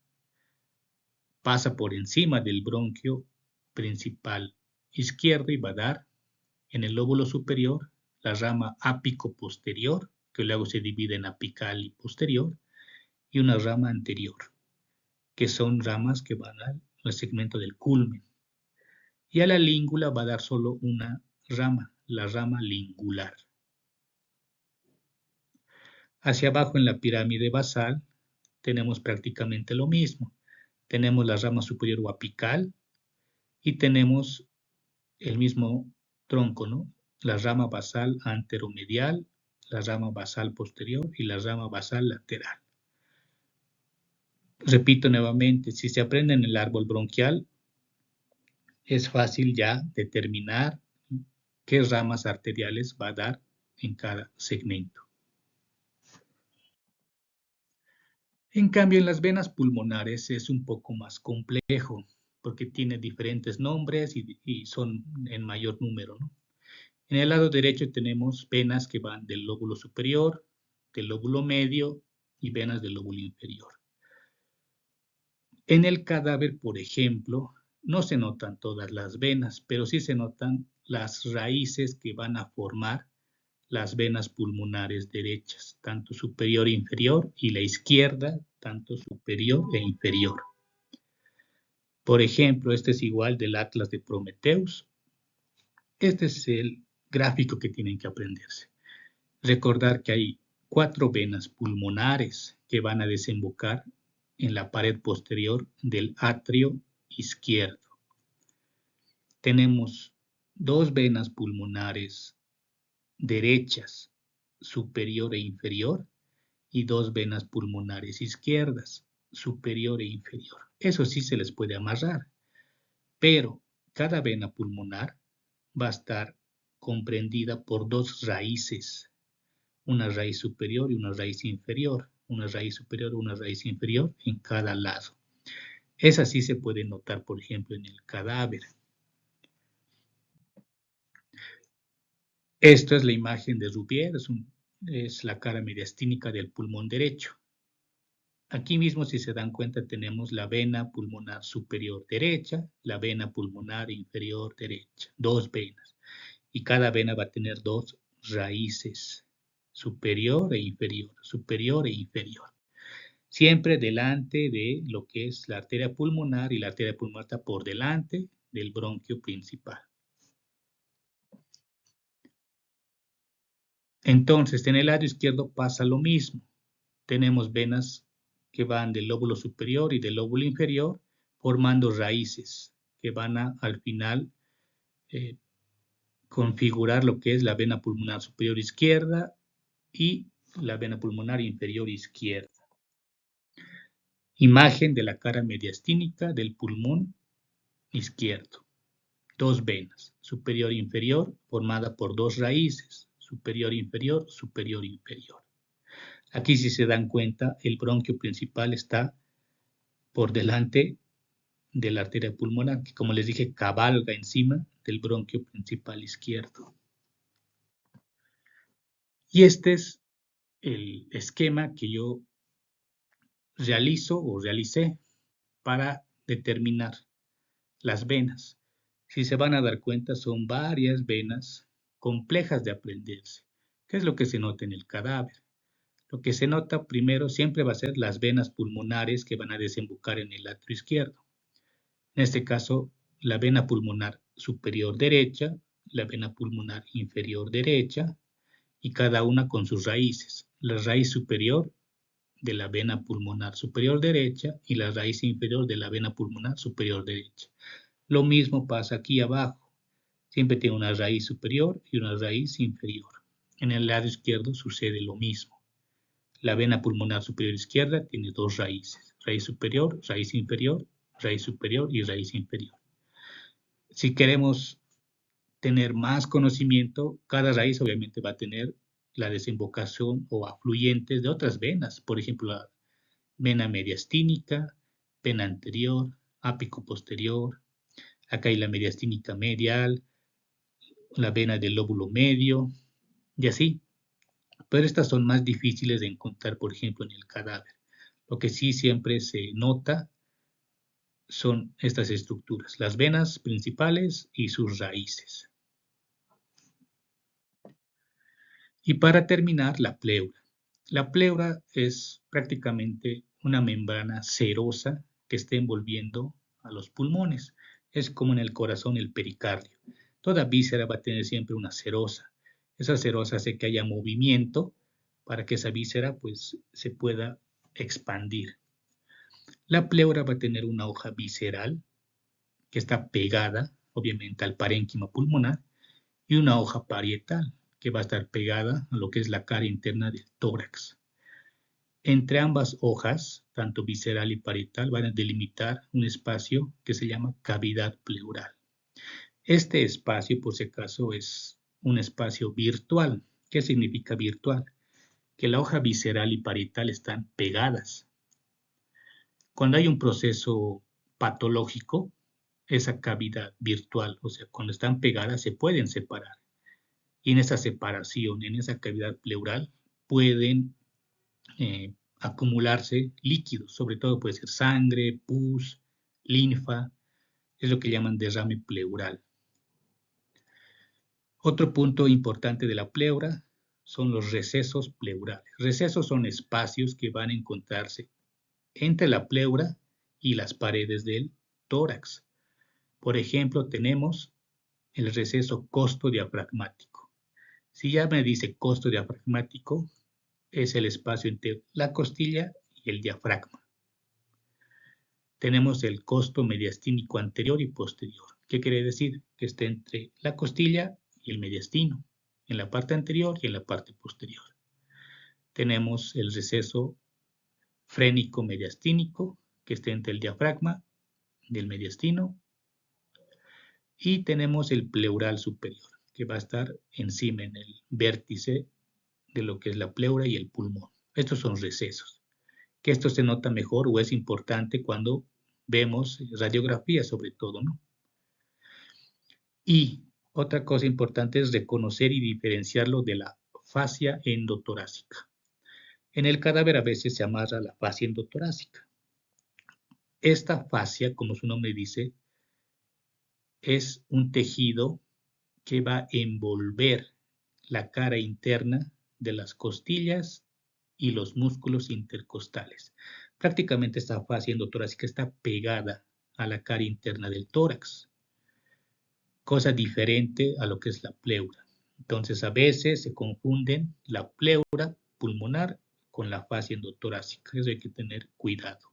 [SPEAKER 1] pasa por encima del bronquio principal izquierdo y va a dar en el lóbulo superior la rama ápico posterior, que luego se divide en apical y posterior, y una rama anterior, que son ramas que van al segmento del culmen. Y a la língula va a dar solo una rama, la rama lingular. Hacia abajo en la pirámide basal tenemos prácticamente lo mismo. Tenemos la rama superior o apical y tenemos el mismo tronco, ¿no? La rama basal anteromedial, la rama basal posterior y la rama basal lateral. Repito nuevamente, si se aprende en el árbol bronquial, es fácil ya determinar qué ramas arteriales va a dar en cada segmento. En cambio, en las venas pulmonares es un poco más complejo, porque tiene diferentes nombres y son en mayor número, ¿no? En el lado derecho tenemos venas que van del lóbulo superior, del lóbulo medio y venas del lóbulo inferior. En el cadáver, por ejemplo, no se notan todas las venas, pero sí se notan las raíces que van a formar las venas pulmonares derechas, tanto superior e inferior, y la izquierda, tanto superior e inferior. Por ejemplo, este es igual del Atlas de Prometheus. Este es el gráfico que tienen que aprenderse. Recordar que hay 4 venas pulmonares que van a desembocar en la pared posterior del atrio izquierdo. Tenemos 2 venas pulmonares derechas, superior e inferior, y 2 venas pulmonares izquierdas, superior e inferior. Eso sí se les puede amarrar, pero cada vena pulmonar va a estar comprendida por 2 raíces, una raíz superior y una raíz inferior, una raíz superior, una raíz inferior en cada lado. Esa sí se puede notar, por ejemplo, en el cadáver. Esto es la imagen de Rouvier, es la cara mediastínica del pulmón derecho. Aquí mismo, si se dan cuenta, tenemos la vena pulmonar superior derecha, la vena pulmonar inferior derecha, 2 venas. Y cada vena va a tener 2 raíces, superior e inferior, superior e inferior. Siempre delante de lo que es la arteria pulmonar, y la arteria pulmonar está por delante del bronquio principal. Entonces, en el lado izquierdo pasa lo mismo. Tenemos venas que van del lóbulo superior y del lóbulo inferior formando raíces que van a, al final, configurar lo que es la vena pulmonar superior izquierda y la vena pulmonar inferior izquierda. Imagen de la cara mediastínica del pulmón izquierdo. 2 venas, superior e inferior, formada por 2 raíces, superior e inferior, superior e inferior. Aquí, si se dan cuenta, el bronquio principal está por delante de la arteria pulmonar, que, como les dije, cabalga encima del bronquio principal izquierdo. Y este es el esquema que yo realizo o realicé para determinar las venas. Si se van a dar cuenta, son varias venas complejas de aprenderse. ¿Qué es lo que se nota en el cadáver? Lo que se nota primero siempre va a ser las venas pulmonares que van a desembocar en el atrio izquierdo. En este caso, la vena pulmonar superior derecha, la vena pulmonar inferior derecha y cada una con sus raíces. La raíz superior de la vena pulmonar superior derecha y la raíz inferior de la vena pulmonar superior derecha. Lo mismo pasa aquí abajo. Siempre tiene una raíz superior y una raíz inferior. En el lado izquierdo sucede lo mismo. La vena pulmonar superior izquierda tiene dos raíces. Raíz superior, raíz inferior, raíz superior y raíz inferior. Si queremos tener más conocimiento, cada raíz obviamente va a tener la desembocación o afluentes de otras venas. Por ejemplo, la vena mediastínica, vena anterior, ápico posterior. Acá hay la mediastínica medial, la vena del lóbulo medio y así. Pero estas son más difíciles de encontrar, por ejemplo, en el cadáver. Lo que sí siempre se nota son estas estructuras, las venas principales y sus raíces. Y para terminar, la pleura. La pleura es prácticamente una membrana serosa que está envolviendo a los pulmones. Es como en el corazón el pericardio. Toda víscera va a tener siempre una serosa. Esa serosa hace que haya movimiento para que esa víscera pues, se pueda expandir. La pleura va a tener una hoja visceral que está pegada, obviamente, al parénquima pulmonar y una hoja parietal que va a estar pegada a lo que es la cara interna del tórax. Entre ambas hojas, tanto visceral y parietal, van a delimitar un espacio que se llama cavidad pleural. Este espacio, por si acaso, es un espacio virtual. ¿Qué significa virtual? Que la hoja visceral y parietal están pegadas. Cuando hay un proceso patológico, esa cavidad virtual, o sea, cuando están pegadas, se pueden separar. Y en esa separación, en esa cavidad pleural, pueden acumularse líquidos, sobre todo puede ser sangre, pus, linfa, es lo que llaman derrame pleural. Otro punto importante de la pleura son los recesos pleurales. Recesos son espacios que van a encontrarse entre la pleura y las paredes del tórax. Por ejemplo, tenemos el receso costodiafragmático. Si ya me dice costo diafragmático, es el espacio entre la costilla y el diafragma. Tenemos el costo mediastínico anterior y posterior. ¿Qué quiere decir? Que está entre la costilla y el mediastino, en la parte anterior y en la parte posterior. Tenemos el receso frénico mediastínico, que está entre el diafragma y el mediastino. Y tenemos el pleural superior, que va a estar encima en el vértice de lo que es la pleura y el pulmón. Estos son recesos. Que esto se nota mejor o es importante cuando vemos radiografía sobre todo, ¿no? Y otra cosa importante es reconocer y diferenciarlo de la fascia endotorácica. En el cadáver a veces se amarra la fascia endotorácica. Esta fascia, como su nombre dice, es un tejido que va a envolver la cara interna de las costillas y los músculos intercostales. Prácticamente esta fascia endotorácica está pegada a la cara interna del tórax, cosa diferente a lo que es la pleura. Entonces a veces se confunden la pleura pulmonar con la fascia endotorácica. Eso hay que tener cuidado.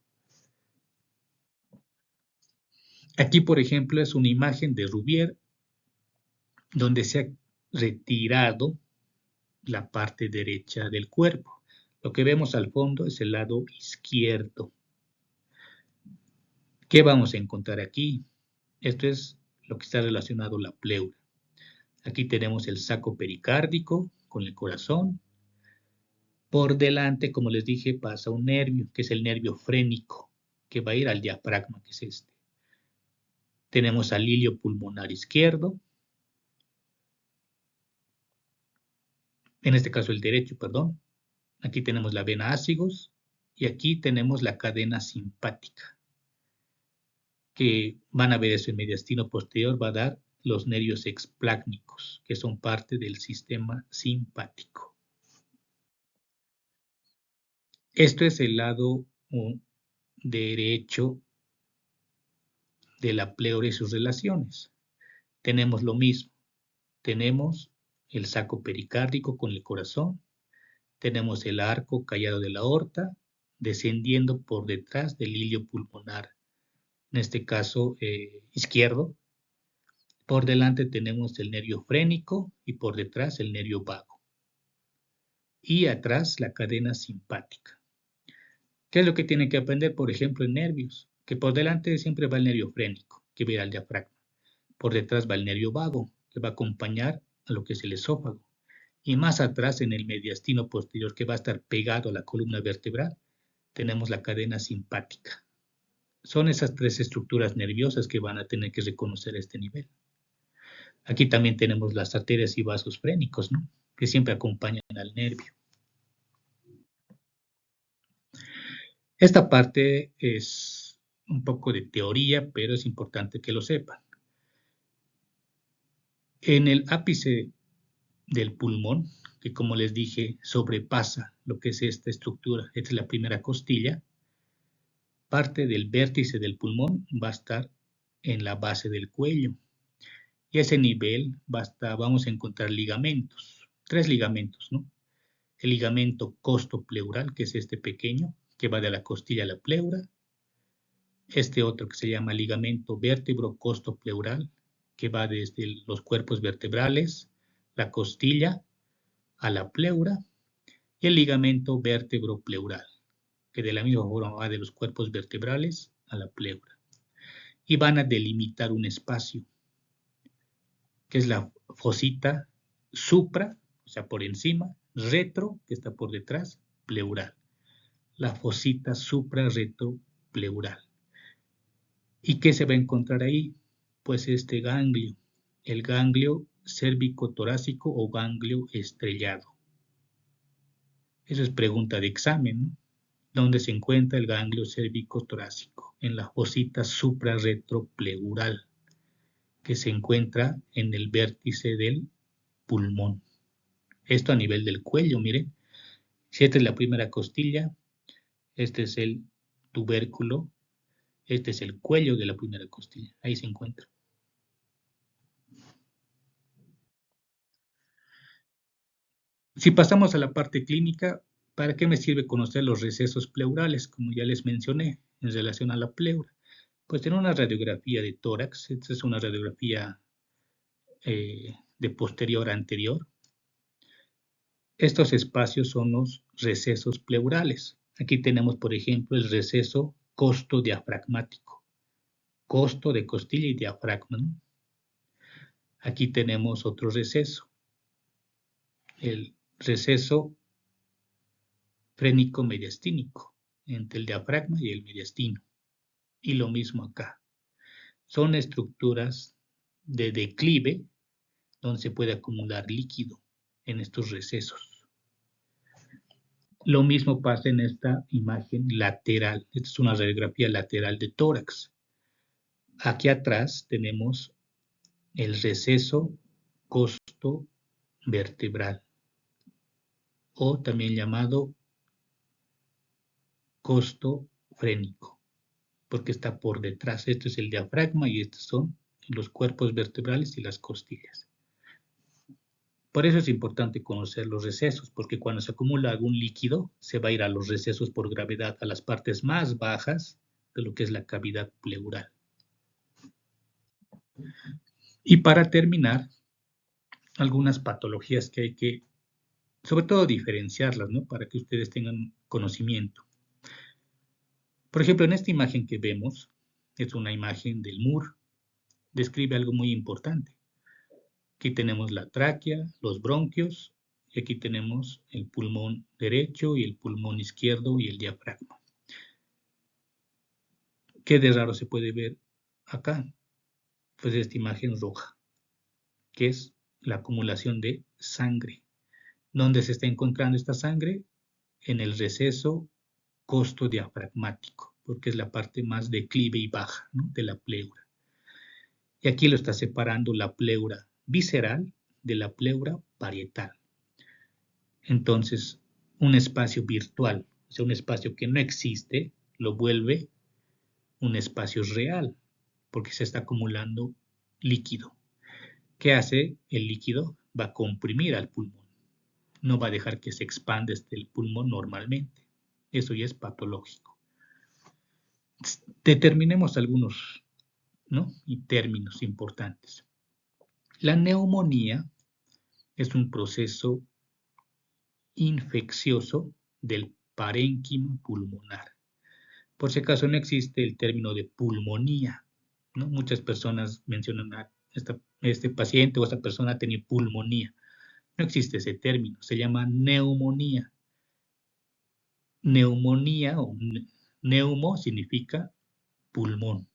[SPEAKER 1] Aquí, por ejemplo, es una imagen de Rubier donde se ha retirado la parte derecha del cuerpo. Lo que vemos al fondo es el lado izquierdo. ¿Qué vamos a encontrar aquí? Esto es lo que está relacionado a la pleura. Aquí tenemos el saco pericárdico con el corazón. Por delante, como les dije, pasa un nervio, que es el nervio frénico, que va a ir al diafragma, que es este. Tenemos al hilio pulmonar izquierdo, en este caso el derecho, perdón. Aquí tenemos la vena ácigos y aquí tenemos la cadena simpática, que van a ver eso en mediastino posterior, va a dar los nervios explácnicos, que son parte del sistema simpático. Esto es el lado derecho de la pleura y sus relaciones. Tenemos lo mismo. Tenemos el saco pericárdico con el corazón, tenemos el arco callado de la aorta, descendiendo por detrás del hilio pulmonar, en este caso izquierdo. Por delante tenemos el nervio frénico y por detrás el nervio vago. Y atrás la cadena simpática. ¿Qué es lo que tienen que aprender, por ejemplo, en nervios? Que por delante siempre va el nervio frénico, que va al diafragma. Por detrás va el nervio vago, que va a acompañar a lo que es el esófago. Y más atrás, en el mediastino posterior, que va a estar pegado a la columna vertebral, tenemos la cadena simpática. Son esas tres estructuras nerviosas que van a tener que reconocer a este nivel. Aquí también tenemos las arterias y vasos frénicos, ¿no? Que siempre acompañan al nervio. Esta parte es un poco de teoría, pero es importante que lo sepan. En el ápice del pulmón, que como les dije, sobrepasa lo que es esta estructura, esta es la primera costilla, parte del vértice del pulmón va a estar en la base del cuello. Y a ese nivel vamos a encontrar ligamentos, 3 ligamentos, ¿no? El ligamento costopleural, que es este pequeño, que va de la costilla a la pleura. Este otro que se llama ligamento vértebro-costopleural, que va desde los cuerpos vertebrales, la costilla, a la pleura. Y el ligamento vértebro-pleural, que de la misma forma va de los cuerpos vertebrales a la pleura. Y van a delimitar un espacio, que es la fosita supra, o sea, por encima, retro, que está por detrás, pleural. La fosita supra-retro-pleural. ¿Y qué se va a encontrar ahí? Pues este ganglio, el ganglio cérvico-torácico o ganglio estrellado. Eso es pregunta de examen, ¿no? ¿Dónde se encuentra el ganglio cérvico-torácico? En la fosita suprarretropleural, que se encuentra en el vértice del pulmón. Esto a nivel del cuello, miren. Si esta es la primera costilla, este es el tubérculo, este es el cuello de la primera costilla. Ahí se encuentra. Si pasamos a la parte clínica, ¿para qué me sirve conocer los recesos pleurales? Como ya les mencioné en relación a la pleura. Pues en una radiografía de tórax, esta es una radiografía de posterior a anterior. Estos espacios son los recesos pleurales. Aquí tenemos, por ejemplo, el receso costodiafragmático. Costo de costilla y diafragma, ¿no? Aquí tenemos otro receso. El receso frénico-mediastínico, entre el diafragma y el mediastino. Y lo mismo acá. Son estructuras de declive donde se puede acumular líquido en estos recesos. Lo mismo pasa en esta imagen lateral. Esta es una radiografía lateral de tórax. Aquí atrás tenemos el receso costo-vertebral o también llamado costo frénico, porque está por detrás. Este es el diafragma y estos son los cuerpos vertebrales y las costillas. Por eso es importante conocer los recesos, porque cuando se acumula algún líquido, se va a ir a los recesos por gravedad, a las partes más bajas de lo que es la cavidad pleural. Y para terminar, algunas patologías que hay que, sobre todo, diferenciarlas, ¿no? Para que ustedes tengan conocimiento. Por ejemplo, en esta imagen que vemos, es una imagen del MUR, describe algo muy importante. Aquí tenemos la tráquea, los bronquios, y aquí tenemos el pulmón derecho y el pulmón izquierdo y el diafragma. ¿Qué de raro se puede ver acá? Pues esta imagen roja, que es la acumulación de sangre. ¿Dónde se está encontrando esta sangre? En el receso costodiafragmático, porque es la parte más declive y baja, ¿no?, de la pleura. Y aquí lo está separando la pleura visceral de la pleura parietal. Entonces, un espacio virtual, o sea, un espacio que no existe, lo vuelve un espacio real, porque se está acumulando líquido. ¿Qué hace el líquido? va a comprimir al pulmón, no va a dejar que se expanda el pulmón normalmente. Eso ya es patológico. Determinemos algunos, ¿no?, y términos importantes. La neumonía es un proceso infeccioso del parénquima pulmonar. Por si acaso no existe el término de pulmonía, ¿no? Muchas personas mencionan a este paciente o esta persona tiene pulmonía. No existe ese término, se llama neumonía. Neumonía o neumo significa pulmón.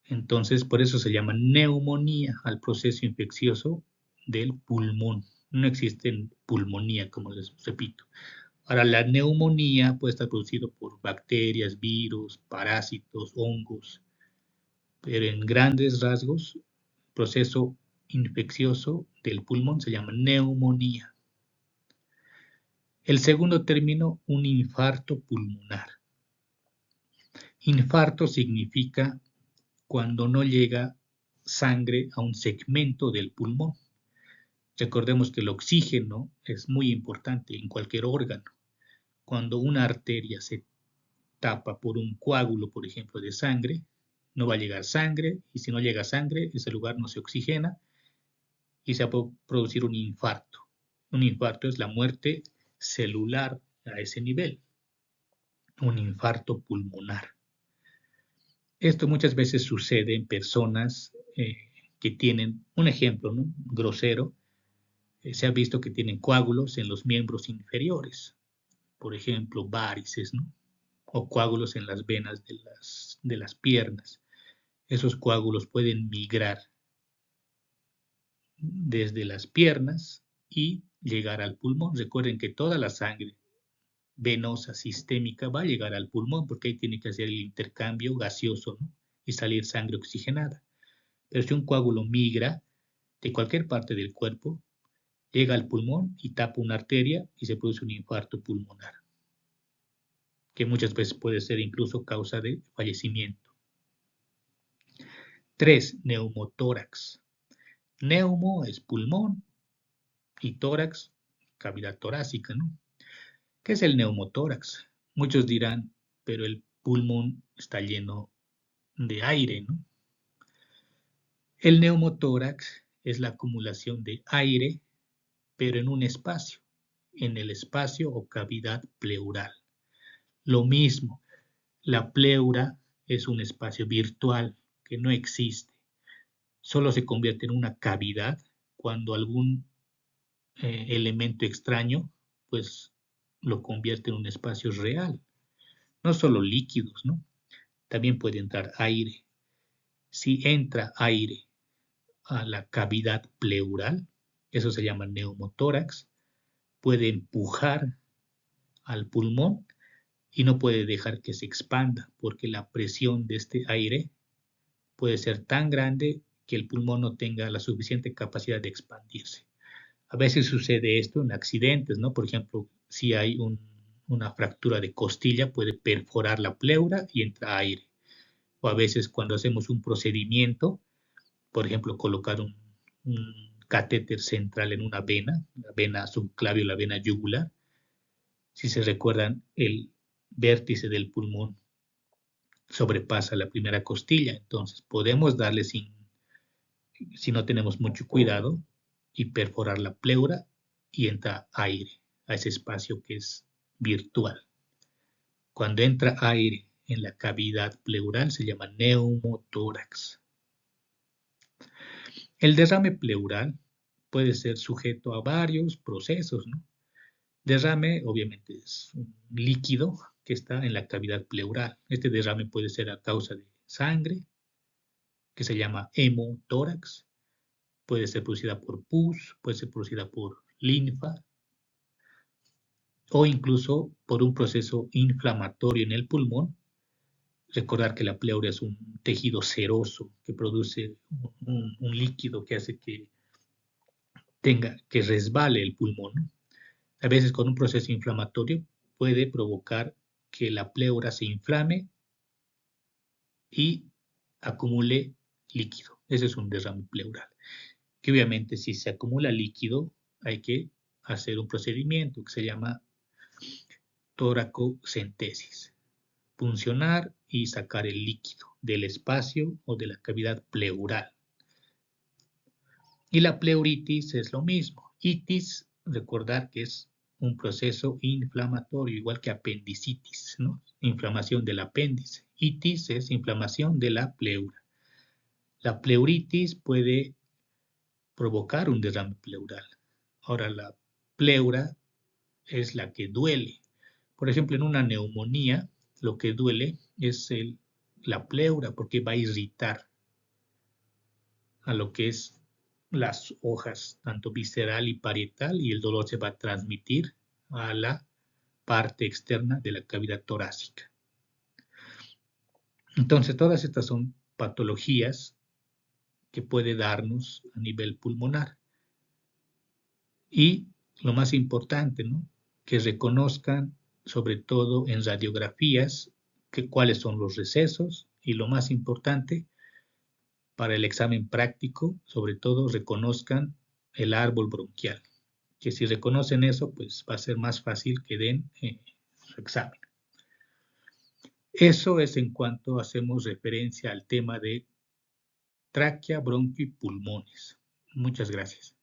[SPEAKER 1] Entonces, por eso se llama neumonía al proceso infeccioso del pulmón. No existe pulmonía, como les repito. Ahora, la neumonía puede estar producida por bacterias, virus, parásitos, hongos, pero en grandes rasgos, el proceso infeccioso del pulmón se llama neumonía. El segundo término, un infarto pulmonar. Infarto significa cuando no llega sangre a un segmento del pulmón. Recordemos que el oxígeno es muy importante en cualquier órgano. Cuando una arteria se tapa por un coágulo, por ejemplo, de sangre, no va a llegar sangre, y si no llega sangre, ese lugar no se oxigena y se va a producir un infarto. Un infarto es la muerte celular a ese nivel, un infarto pulmonar. Esto muchas veces sucede en personas que tienen, un ejemplo, ¿no?, grosero, se ha visto que tienen coágulos en los miembros inferiores, por ejemplo, varices, ¿no?, o coágulos en las venas de las piernas. Esos coágulos pueden migrar desde las piernas y llegar al pulmón. Recuerden que toda la sangre venosa sistémica va a llegar al pulmón porque ahí tiene que hacer el intercambio gaseoso, ¿no?, y salir sangre oxigenada. Pero si un coágulo migra de cualquier parte del cuerpo, llega al pulmón y tapa una arteria y se produce un infarto pulmonar, que muchas veces puede ser incluso causa de fallecimiento. 3. Neumotórax. Neumo es pulmón y tórax, cavidad torácica, ¿no? ¿Qué es el neumotórax? Muchos dirán, pero el pulmón está lleno de aire, ¿no? El neumotórax es la acumulación de aire, pero en un espacio, en el espacio o cavidad pleural. Lo mismo, la pleura es un espacio virtual que no existe. Solo se convierte en una cavidad cuando algún elemento extraño, pues lo convierte en un espacio real. No solo líquidos, ¿no? También puede entrar aire. Si entra aire a la cavidad pleural, eso se llama neumotórax, puede empujar al pulmón y no puede dejar que se expanda porque la presión de este aire puede ser tan grande que el pulmón no tenga la suficiente capacidad de expandirse. A veces sucede esto en accidentes, ¿no? Por ejemplo, si hay una fractura de costilla, puede perforar la pleura y entra aire. O a veces cuando hacemos un procedimiento, por ejemplo, colocar un catéter central en una vena, la vena subclavio, la vena yugular, si se recuerdan, el vértice del pulmón sobrepasa la primera costilla, entonces podemos darle si no tenemos mucho cuidado y perforar la pleura y entra aire a ese espacio que es virtual. Cuando entra aire en la cavidad pleural se llama neumotórax. El derrame pleural puede ser sujeto a varios procesos, ¿no? Derrame obviamente es un líquido que está en la cavidad pleural. Este derrame puede ser a causa de sangre, que se llama hemotórax, puede ser producida por pus, puede ser producida por linfa o incluso por un proceso inflamatorio en el pulmón. Recordar que la pleura es un tejido seroso que produce un líquido que hace que resbale el pulmón. A veces con un proceso inflamatorio puede provocar que la pleura se inflame y acumule líquido. Ese es un derrame pleural. que obviamente si se acumula líquido hay que hacer un procedimiento que se llama toracocentesis, puncionar y sacar el líquido del espacio o de la cavidad pleural. Y la pleuritis es lo mismo. Itis, recordar que es un proceso inflamatorio, igual que apendicitis, ¿no? Inflamación del apéndice. Itis es inflamación de la pleura. La pleuritis puede provocar un derrame pleural. Ahora, la pleura es la que duele. Por ejemplo, en una neumonía, lo que duele es la pleura, porque va a irritar a lo que es las hojas, tanto visceral y parietal, y el dolor se va a transmitir a la parte externa de la cavidad torácica. Entonces, todas estas son patologías que puede darnos a nivel pulmonar. Y lo más importante, ¿no? Que reconozcan, sobre todo en radiografías, cuáles son los recesos y lo más importante, para el examen práctico, sobre todo reconozcan el árbol bronquial, que si reconocen eso, pues va a ser más fácil que den su examen. Eso es en cuanto hacemos referencia al tema de tráquea, bronquio y pulmones. Muchas gracias.